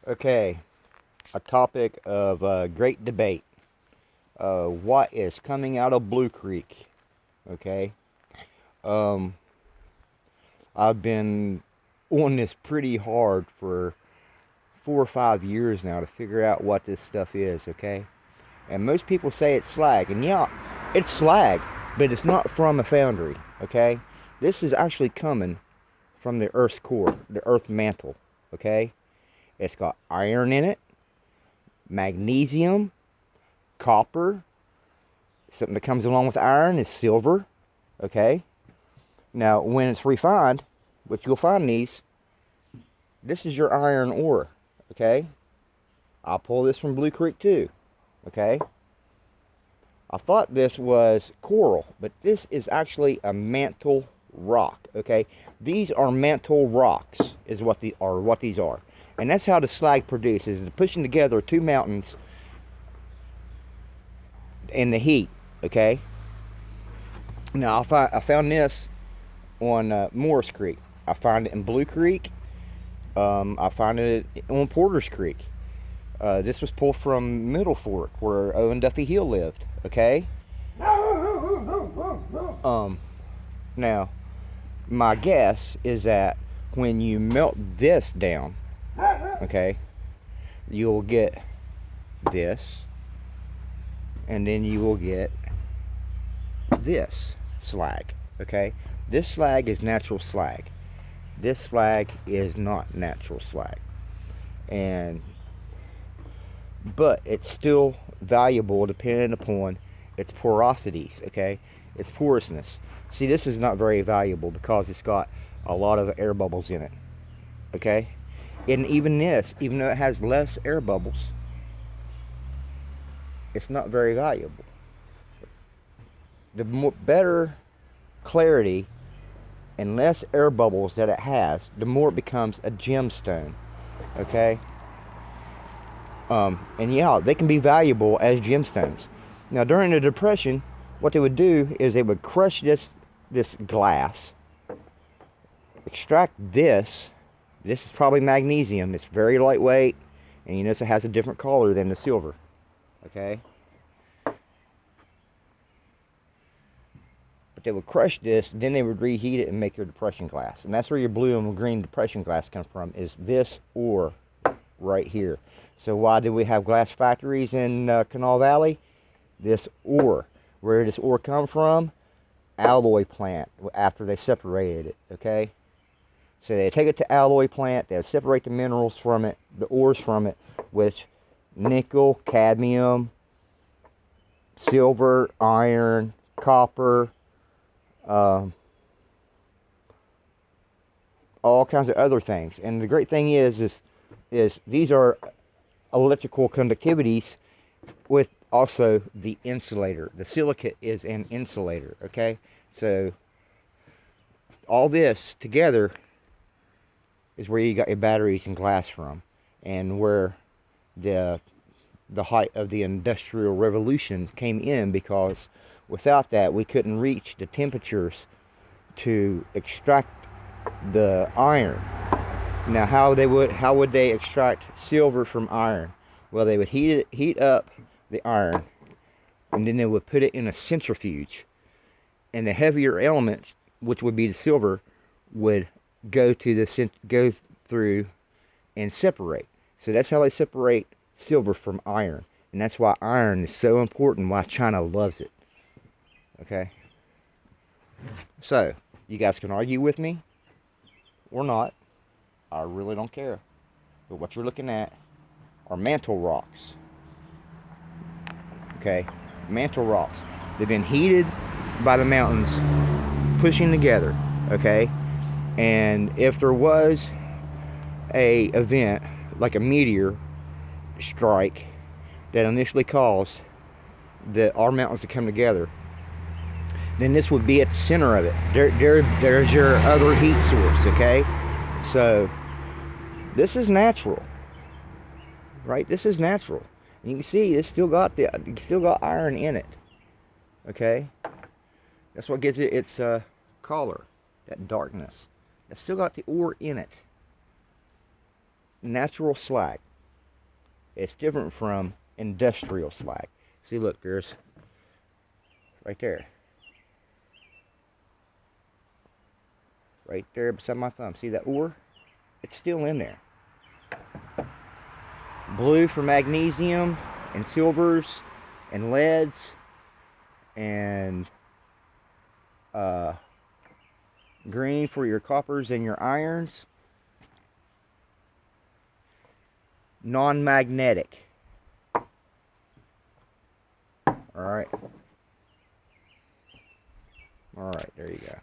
Okay, a topic of great debate. What is coming out of Blue Creek? Okay, um, I've been on this pretty hard for 4 or 5 years now to figure out what this stuff is. Okay, and most people say it's slag, and yeah, it's slag, but it's not from a foundry. Okay, this is actually coming from the Earth's core, the Earth mantle. Okay, it's got iron in it, magnesium, copper. Something that comes along with iron is silver. Okay. Now, when it's refined, which you'll find these, this is your iron ore. Okay. I'll pull this from Blue Creek too. Okay. I thought this was coral, but this is actually a mantle rock. Okay. These are mantle rocks, is what these are, and that's how the slag produces. Is pushing together two mountains in the heat. Okay. Now I found this on Morris Creek. I find it in Blue Creek. I find it on Porter's Creek. This was pulled from Middle Fork, where Owen Duffy Hill lived. Okay. Um, Now, my guess is that when you melt this down, okay, you'll get this, and then you will get this slag. Okay. This slag is natural slag. This slag is not natural slag, and but it's still valuable depending upon its porosities. Okay, its porousness. See, this is not very valuable because it's got a lot of air bubbles in it. Okay, and even this, even though it has less air bubbles, it's not very valuable. The better clarity and less air bubbles that it has, the more it becomes a gemstone. Okay. And yeah, they can be valuable as gemstones. Now, during the Depression, what they would do is they would crush this glass, extract this. This is probably magnesium. It's very lightweight, and you notice it has a different color than the silver. Okay. But they would crush this, then they would reheat it and make your depression glass. And that's where your blue and green depression glass come from, is this ore right here. So why do we have glass factories in Canal Valley? This ore. Where does this ore come from? Alloy plant, after they separated it. Okay. So they take it to alloy plant, they separate the minerals from it, the ores from it, which nickel, cadmium, silver, iron, copper, all kinds of other things. And the great thing is these are electrical conductivities with also the insulator. The silicate is an insulator. Okay, so all this together is where you got your batteries and glass from, and where the height of the Industrial Revolution came in, because without that we couldn't reach the temperatures to extract the iron. Now, how would they extract silver from iron? Well, they would heat up the iron, and then they would put it in a centrifuge, and the heavier element, which would be the silver, would go through and separate. So that's how they separate silver from iron, and that's why iron is so important, why China loves it. Okay, so you guys can argue with me or not, I really don't care, but what you're looking at are mantle rocks. Okay, mantle rocks. They've been heated by the mountains pushing together. Okay, and if there was a event like a meteor strike that initially caused our mountains to come together, then this would be at the center of it. There's your other heat source. Okay, so this is natural, right? This is natural. And you can see it's still got iron in it. Okay, that's what gives it its color, that darkness. It's still got the ore in it. Natural slag. It's different from industrial slag. See, look, there's right there. Right there beside my thumb. See that ore? It's still in there. Blue for magnesium and silvers and leads and green for your coppers and your irons. Non-magnetic. Alright. Alright, there you go.